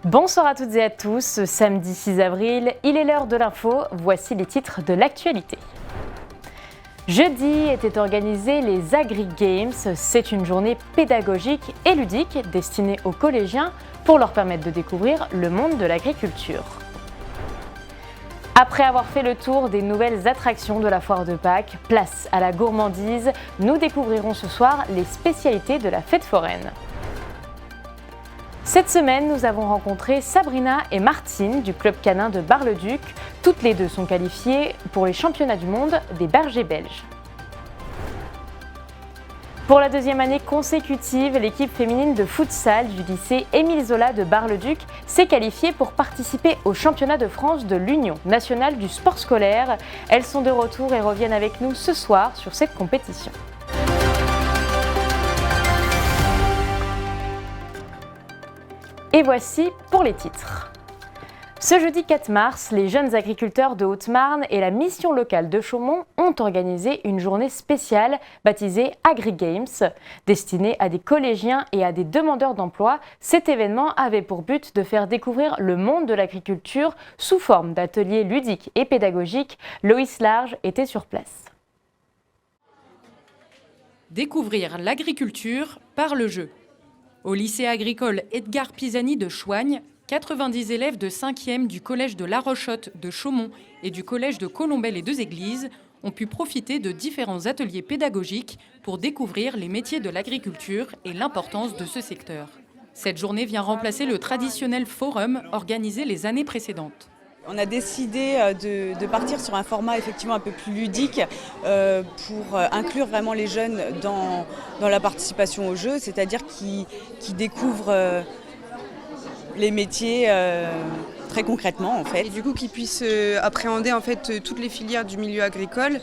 Bonsoir à toutes et à tous, samedi 6 avril, il est l'heure de l'info, voici les titres de l'actualité. Jeudi étaient organisés les Agri Games, c'est une journée pédagogique et ludique destinée aux collégiens pour leur permettre de découvrir le monde de l'agriculture. Après avoir fait le tour des nouvelles attractions de la foire de Pâques, place à la gourmandise, nous découvrirons ce soir les spécialités de la fête foraine. Cette semaine, nous avons rencontré Sabrina et Martine du club canin de Bar-le-Duc. Toutes les deux sont qualifiées pour les championnats du monde des bergers belges. Pour la deuxième année consécutive, l'équipe féminine de futsal du lycée Émile Zola de Bar-le-Duc s'est qualifiée pour participer au championnat de France de l'Union nationale du sport scolaire. Elles sont de retour et reviennent avec nous ce soir sur cette compétition. Et voici pour les titres. Ce jeudi 4 mars, les jeunes agriculteurs de Haute-Marne et la mission locale de Chaumont ont organisé une journée spéciale baptisée Agri Games. Destinée à des collégiens et à des demandeurs d'emploi, cet événement avait pour but de faire découvrir le monde de l'agriculture sous forme d'ateliers ludiques et pédagogiques. Loïs Large était sur place. Découvrir l'agriculture par le jeu. Au lycée agricole Edgar Pisani de Choigne, 90 élèves de 5e du collège de La Rochotte de Chaumont et du collège de Colombey les Deux Églises ont pu profiter de différents ateliers pédagogiques pour découvrir les métiers de l'agriculture et l'importance de ce secteur. Cette journée vient remplacer le traditionnel forum organisé les années précédentes. On a décidé de partir sur un format effectivement un peu plus ludique pour inclure vraiment les jeunes dans la participation au jeu, c'est-à-dire qui découvrent les métiers très concrètement en fait. Et du coup qu'ils puissent appréhender en fait toutes les filières du milieu agricole,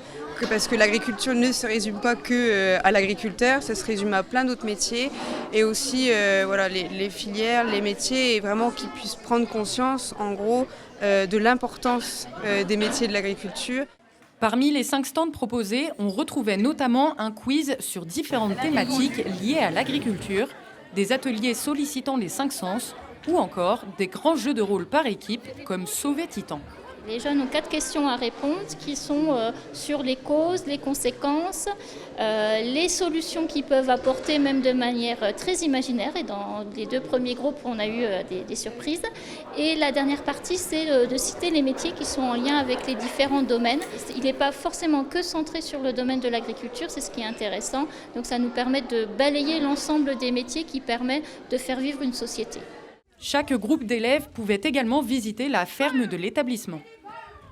parce que l'agriculture ne se résume pas que à l'agriculteur, ça se résume à plein d'autres métiers et aussi voilà, les filières, les métiers et vraiment qu'ils puissent prendre conscience en gros de l'importance des métiers de l'agriculture. Parmi les 5 stands proposés, on retrouvait notamment un quiz sur différentes thématiques liées à l'agriculture, des ateliers sollicitant les 5 sens ou encore des grands jeux de rôle par équipe comme Sauver Titan. Les jeunes ont 4 questions à répondre qui sont sur les causes, les conséquences, les solutions qu'ils peuvent apporter même de manière très imaginaire. Et dans les 2 premiers groupes, on a eu des surprises. Et la dernière partie, c'est de citer les métiers qui sont en lien avec les différents domaines. Il n'est pas forcément que centré sur le domaine de l'agriculture, c'est ce qui est intéressant. Donc ça nous permet de balayer l'ensemble des métiers qui permet de faire vivre une société. Chaque groupe d'élèves pouvait également visiter la ferme de l'établissement.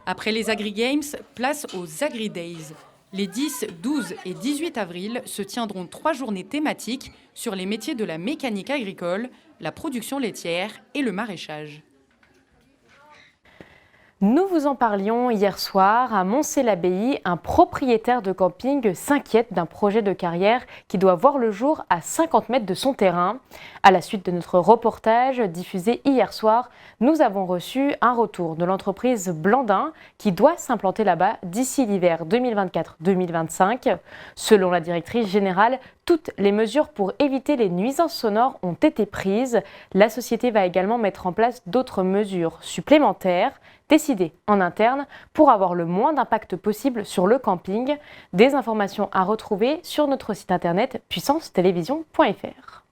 Après les Agri Games, place aux Agri Days. Les 10, 12 et 18 avril se tiendront 3 journées thématiques sur les métiers de la mécanique agricole, la production laitière et le maraîchage. Nous vous en parlions hier soir. À Moncey-l'Abbaye, un propriétaire de camping s'inquiète d'un projet de carrière qui doit voir le jour à 50 mètres de son terrain. À la suite de notre reportage diffusé hier soir, nous avons reçu un retour de l'entreprise Blandin qui doit s'implanter là-bas d'ici l'hiver 2024-2025. Selon la directrice générale, toutes les mesures pour éviter les nuisances sonores ont été prises. La société va également mettre en place d'autres mesures supplémentaires décidées en interne pour avoir le moins d'impact possible sur le camping. Des informations à retrouver sur notre site internet puissancetélévision.fr.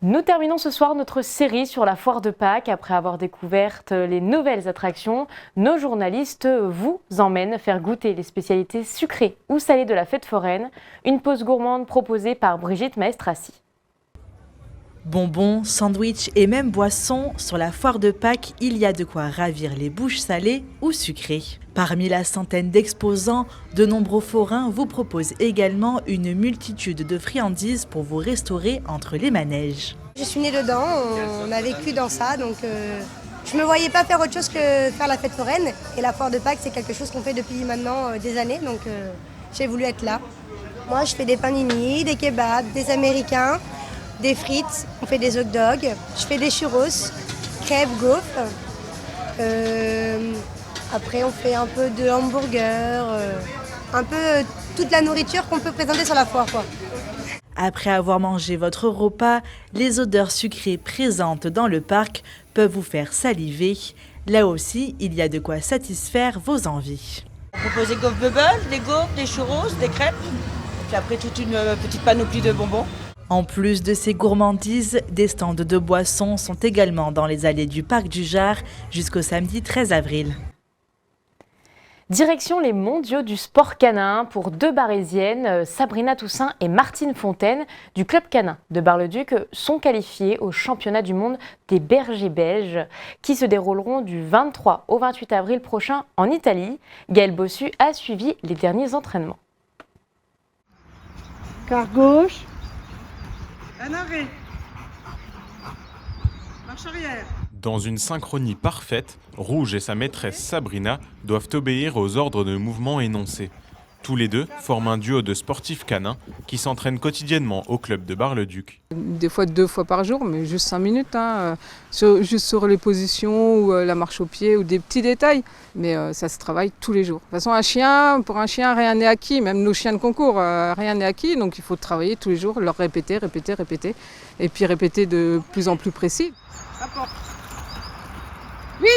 Nous terminons ce soir notre série sur la foire de Pâques. Après avoir découvert les nouvelles attractions, nos journalistes vous emmènent faire goûter les spécialités sucrées ou salées de la fête foraine. Une pause gourmande proposée par Brigitte Maestrassi. Bonbons, sandwichs et même boissons, sur la foire de Pâques, il y a de quoi ravir les bouches salées ou sucrées. Parmi la centaine d'exposants, de nombreux forains vous proposent également une multitude de friandises pour vous restaurer entre les manèges. Je suis née dedans, on a vécu dans ça, donc je ne me voyais pas faire autre chose que faire la fête foraine. Et la foire de Pâques, c'est quelque chose qu'on fait depuis maintenant des années, donc j'ai voulu être là. Moi, je fais des panini, des kebabs, des américains, des frites, on fait des hot dogs, je fais des churros, crêpes, gaufres. Après, on fait un peu de hamburger, un peu toute la nourriture qu'on peut présenter sur la foire, quoi. Après avoir mangé votre repas, les odeurs sucrées présentes dans le parc peuvent vous faire saliver. Là aussi, il y a de quoi satisfaire vos envies. On propose des gaufres bubble, des gaufres, des churros, des crêpes, et puis après toute une petite panoplie de bonbons. En plus de ces gourmandises, des stands de boissons sont également dans les allées du parc du Jard jusqu'au samedi 13 avril. Direction les mondiaux du sport canin pour 2 Barésiennes, Sabrina Toussaint et Martine Fontaine du club canin de Bar-le-Duc sont qualifiées au championnat du monde des bergers belges qui se dérouleront du 23 au 28 avril prochain en Italie. Gaëlle Bossu a suivi les derniers entraînements. Quart gauche. Un arrêt. Marche arrière. Dans une synchronie parfaite, Rouge et sa maîtresse Sabrina doivent obéir aux ordres de mouvement énoncés. Tous les deux forment un duo de sportifs canins qui s'entraînent quotidiennement au club de Bar-le-Duc. Des fois 2 fois par jour, mais juste 5 minutes, juste sur les positions ou la marche au pied ou des petits détails. Mais ça se travaille tous les jours. De toute façon, pour un chien, rien n'est acquis. Même nos chiens de concours, rien n'est acquis. Donc il faut travailler tous les jours, leur répéter. Et puis répéter de plus en plus précis. Oui!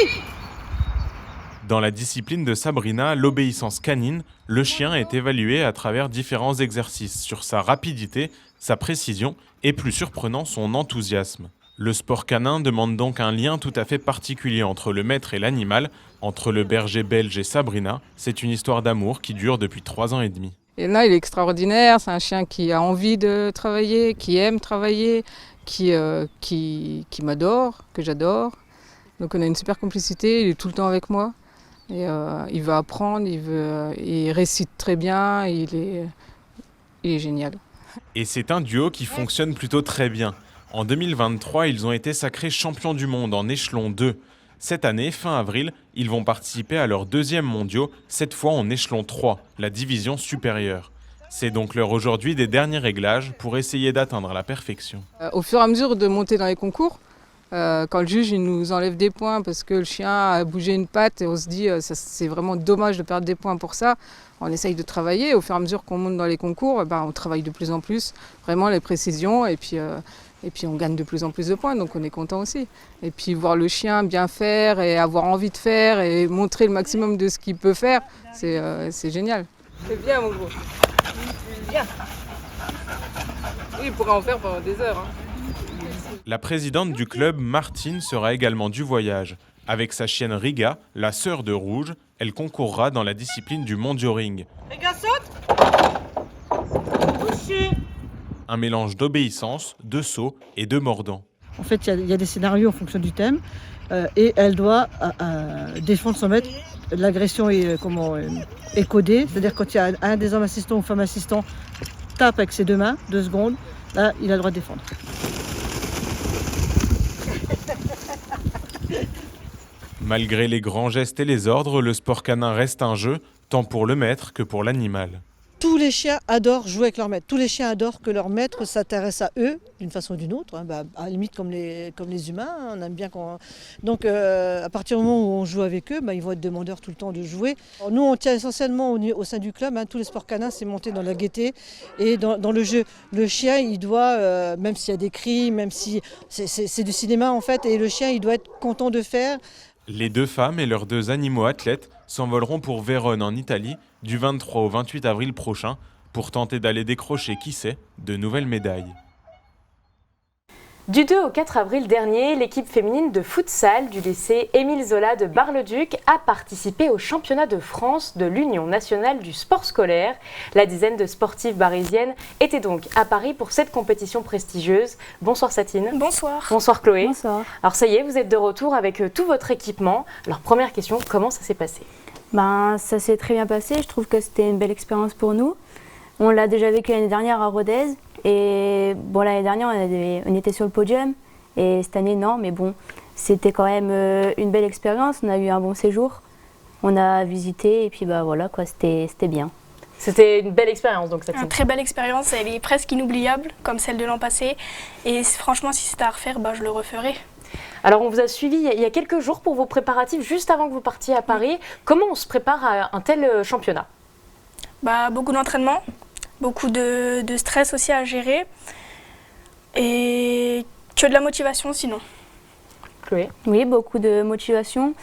Dans la discipline de Sabrina, l'obéissance canine, le chien est évalué à travers différents exercices sur sa rapidité, sa précision et plus surprenant son enthousiasme. Le sport canin demande donc un lien tout à fait particulier entre le maître et l'animal, entre le berger belge et Sabrina. C'est une histoire d'amour qui dure depuis 3 ans et demi. Et là, il est extraordinaire, c'est un chien qui a envie de travailler, qui aime travailler, qui m'adore, que j'adore. Donc on a une super complicité, il est tout le temps avec moi. Et il veut apprendre, il récite très bien, il est génial. Et c'est un duo qui fonctionne plutôt très bien. En 2023, ils ont été sacrés champions du monde en échelon 2. Cette année, fin avril, ils vont participer à leur 2e mondiaux, cette fois en échelon 3, la division supérieure. C'est donc l'heure aujourd'hui des derniers réglages pour essayer d'atteindre la perfection. Au fur et à mesure de monter dans les concours, quand le juge il nous enlève des points parce que le chien a bougé une patte et on se dit c'est vraiment dommage de perdre des points pour ça, on essaye de travailler. Au fur et à mesure qu'on monte dans les concours, on travaille de plus en plus, vraiment les précisions et puis on gagne de plus en plus de points, donc on est content aussi. Et puis voir le chien bien faire et avoir envie de faire et montrer le maximum de ce qu'il peut faire, c'est génial. C'est bien mon gros. C'est bien. Oui, il pourrait en faire pendant des heures. La présidente du club, Martine, sera également du voyage. Avec sa chienne Riga, la sœur de Rouge, elle concourra dans la discipline du mondioring. Riga saute. Couché. Un mélange d'obéissance, de saut et de mordant. En fait, il y a des scénarios en fonction du thème et elle doit défendre son maître. L'agression est codée, c'est-à-dire quand il y a un des hommes assistants ou femmes assistants tape avec ses 2 mains, 2 secondes, là, il a le droit de défendre. Malgré les grands gestes et les ordres, le sport canin reste un jeu, tant pour le maître que pour l'animal. Tous les chiens adorent jouer avec leur maître. Tous les chiens adorent que leur maître s'intéresse à eux d'une façon ou d'une autre. À la limite comme les humains, on aime bien qu'on... Donc à partir du moment où on joue avec eux, ils vont être demandeurs tout le temps de jouer. Alors, nous on tient essentiellement au sein du club, tous les sports canins c'est monté dans la gaieté et dans le jeu. Le chien il doit, même s'il y a des cris, même si c'est du cinéma en fait, et le chien il doit être content de faire. Les 2 femmes et leurs 2 animaux athlètes s'envoleront pour Vérone en Italie du 23 au 28 avril prochain pour tenter d'aller décrocher, qui sait, de nouvelles médailles. Du 2 au 4 avril dernier, l'équipe féminine de futsal du lycée Émile Zola de Bar-le-Duc a participé au championnat de France de l'Union nationale du sport scolaire. La dizaine de sportives barésiennes était donc à Paris pour cette compétition prestigieuse. Bonsoir Satine. Bonsoir. Bonsoir Chloé. Bonsoir. Alors ça y est, vous êtes de retour avec tout votre équipement. Alors première question, comment ça s'est passé ? Ça s'est très bien passé, je trouve que c'était une belle expérience pour nous. On l'a déjà vécu l'année dernière à Rodez. Et l'année dernière, on était sur le podium. Et cette année, non, mais bon, c'était quand même une belle expérience. On a eu un bon séjour. On a visité et puis c'était bien. C'était une belle expérience donc cette Une très belle expérience, elle est presque inoubliable comme celle de l'an passé. Et franchement, si c'était à refaire, je le referais. Alors on vous a suivi il y a quelques jours pour vos préparatifs, juste avant que vous partiez à Paris. Comment on se prépare à un tel championnat ? Beaucoup d'entraînement, beaucoup de stress aussi à gérer et que de la motivation sinon. Chloé? Oui, beaucoup de motivation.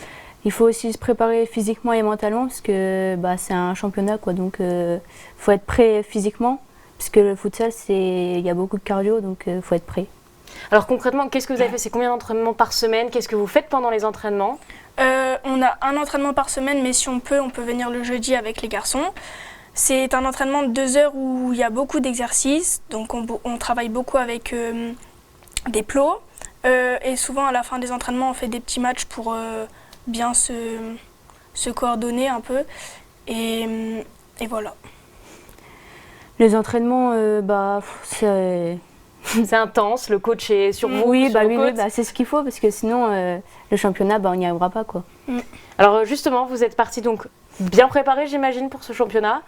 Il faut aussi se préparer physiquement et mentalement parce que c'est un championnat, quoi, donc faut être prêt physiquement parce que le futsal, il y a beaucoup de cardio, donc faut être prêt. Alors concrètement, qu'est-ce que vous avez fait? C'est combien d'entraînements par semaine? Qu'est-ce que vous faites pendant les entraînements? On a un entraînement par semaine, mais si on peut venir le jeudi avec les garçons. C'est un entraînement de 2 heures où il y a beaucoup d'exercices, donc on travaille beaucoup avec des plots. Et souvent à la fin des entraînements, on fait des petits matchs pour bien se coordonner un peu. Et voilà. Les entraînements, c'est intense, le coach est sur vous. Oui, sur oui, c'est ce qu'il faut parce que sinon le championnat, on n'y arrivera pas, quoi. Alors justement, vous êtes partis donc bien préparés, j'imagine, pour ce championnat.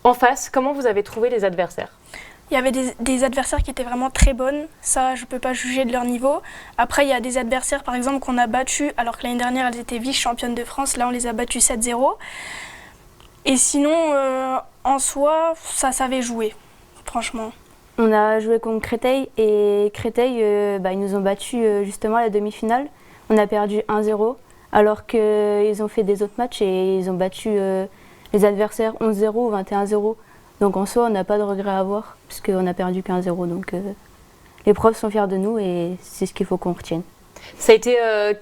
En face, comment vous avez trouvé les adversaires? Il y avait des adversaires qui étaient vraiment très bonnes, ça je ne peux pas juger de leur niveau. Après il y a des adversaires par exemple qu'on a battus alors que l'année dernière elles étaient vice-championnes de France, là on les a battus 7-0. Et sinon en soi ça savait jouer, franchement. On a joué contre Créteil et Créteil ils nous ont battus justement à la demi-finale. On a perdu 1-0 alors qu'ils ont fait des autres matchs et ils ont battu les adversaires 11-0 ou 21-0. Donc en soi, on n'a pas de regret à avoir, puisqu'on n'a perdu qu'1-0. Donc les profs sont fiers de nous et c'est ce qu'il faut qu'on retienne. Ça a été,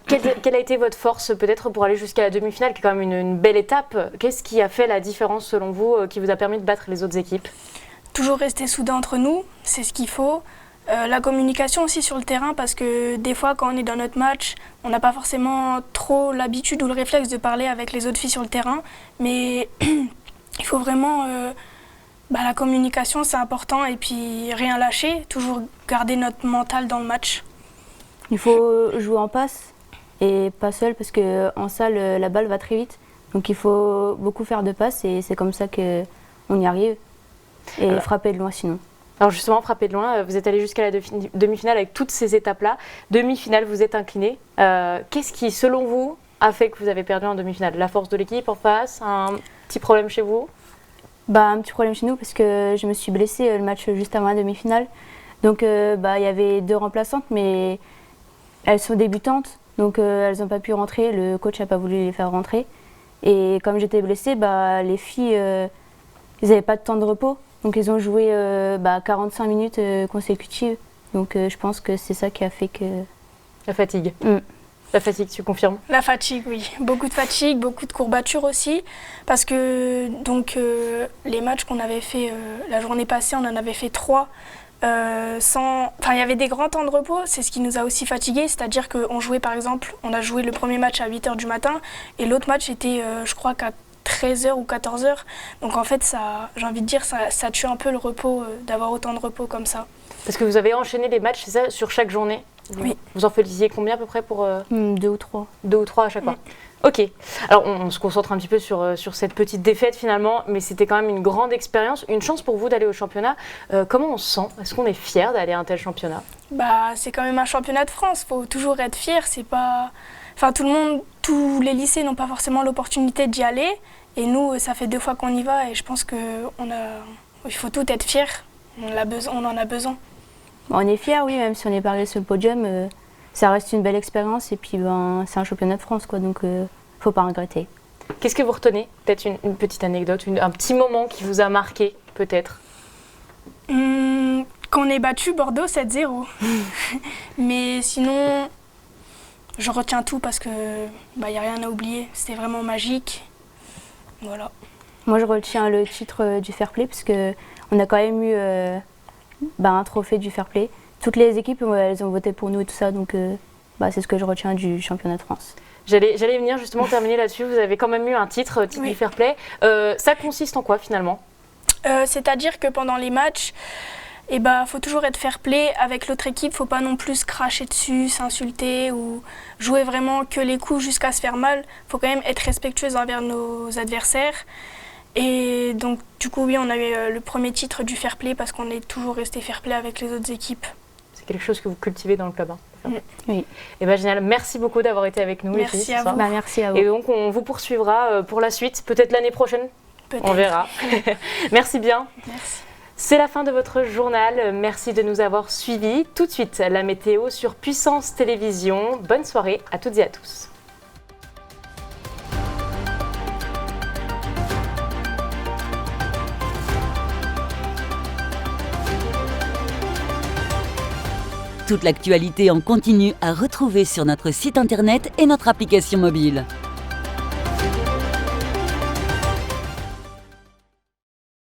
quelle a été votre force peut-être pour aller jusqu'à la demi-finale, qui est quand même une belle étape? Qu'est-ce qui a fait la différence selon vous, qui vous a permis de battre les autres équipes? Toujours rester soudés entre nous, c'est ce qu'il faut. La communication aussi sur le terrain, parce que des fois quand on est dans notre match, on n'a pas forcément trop l'habitude ou le réflexe de parler avec les autres filles sur le terrain. Mais il faut vraiment... la communication c'est important et puis rien lâcher, toujours garder notre mental dans le match. Il faut jouer en passe et pas seul parce qu'en salle la balle va très vite. Donc il faut beaucoup faire de passes et c'est comme ça qu'on y arrive. Et frapper de loin sinon. Alors justement, frapper de loin, vous êtes allé jusqu'à la demi-finale avec toutes ces étapes-là. Demi-finale, vous êtes incliné. Qu'est-ce qui, selon vous, a fait que vous avez perdu en demi-finale? La force de l'équipe en face? Un petit problème chez vous? Un petit problème chez nous parce que je me suis blessée le match juste avant la demi-finale. Donc il y avait 2 remplaçantes mais elles sont débutantes. Donc elles n'ont pas pu rentrer, le coach n'a pas voulu les faire rentrer. Et comme j'étais blessée, les filles, ils n'avaient pas de temps de repos. Donc ils ont joué 45 minutes consécutives. Donc je pense que c'est ça qui a fait que... La fatigue. La fatigue, tu confirmes? La fatigue, oui. Beaucoup de fatigue, beaucoup de courbatures aussi. Parce que les matchs qu'on avait fait la journée passée, on en avait fait 3. Il y avait des grands temps de repos, c'est ce qui nous a aussi fatigués. C'est-à-dire qu'on jouait par exemple, on a joué le premier match à 8h du matin et l'autre match était, je crois, qu'à 13h ou 14h. Donc en fait, j'ai envie de dire, ça tue un peu le repos d'avoir autant de repos comme ça. Parce que vous avez enchaîné les matchs, c'est ça, sur chaque journée? Oui. Vous en faisiez combien à peu près pour 2 ou 3. 2 ou 3 à chaque fois. Ok. Alors on se concentre un petit peu sur cette petite défaite finalement, mais c'était quand même une grande expérience, une chance pour vous d'aller au championnat. Comment on se sent? Est-ce qu'on est fier d'aller à un tel championnat? C'est quand même un championnat de France, il faut toujours être fier. C'est pas... tous les lycées n'ont pas forcément l'opportunité d'y aller. Et nous, ça fait 2 fois qu'on y va et je pense qu'il faut tout être fier. On en a besoin. On est fiers, oui, même si on n'est pas arrivé sur le podium, ça reste une belle expérience et puis c'est un championnat de France, quoi, donc faut pas regretter. Qu'est-ce que vous retenez? Peut-être une petite anecdote, un petit moment qui vous a marqué, peut-être? Qu'on ait battu Bordeaux 7-0. Mais sinon, je retiens tout parce que y a rien à oublier. C'était vraiment magique. Voilà. Moi, je retiens le titre du fair play parce que on a quand même eu un trophée du fair play. Toutes les équipes, elles ont voté pour nous et tout ça, donc c'est ce que je retiens du championnat de France. J'allais venir justement terminer là-dessus. Vous avez quand même eu un titre Oui. du fair play. Ça consiste en quoi finalement? C'est-à-dire que pendant les matchs, faut toujours être fair play avec l'autre équipe. Faut pas non plus se cracher dessus, s'insulter ou jouer vraiment que les coups jusqu'à se faire mal. Faut quand même être respectueuse envers nos adversaires. Et donc du coup oui, on a eu le premier titre du fair play parce qu'on est toujours resté fair play avec les autres équipes. C'est quelque chose que vous cultivez dans le club. Oui. Et génial, merci beaucoup d'avoir été avec nous. Merci les filles, à vous. Merci à vous. Et donc on vous poursuivra pour la suite, peut-être l'année prochaine. Peut-être. On verra. Merci bien. Merci. C'est la fin de votre journal. Merci de nous avoir suivis. Tout de suite, la météo sur Puissance Télévision. Bonne soirée à toutes et à tous. Toute l'actualité en continu à retrouver sur notre site internet et notre application mobile.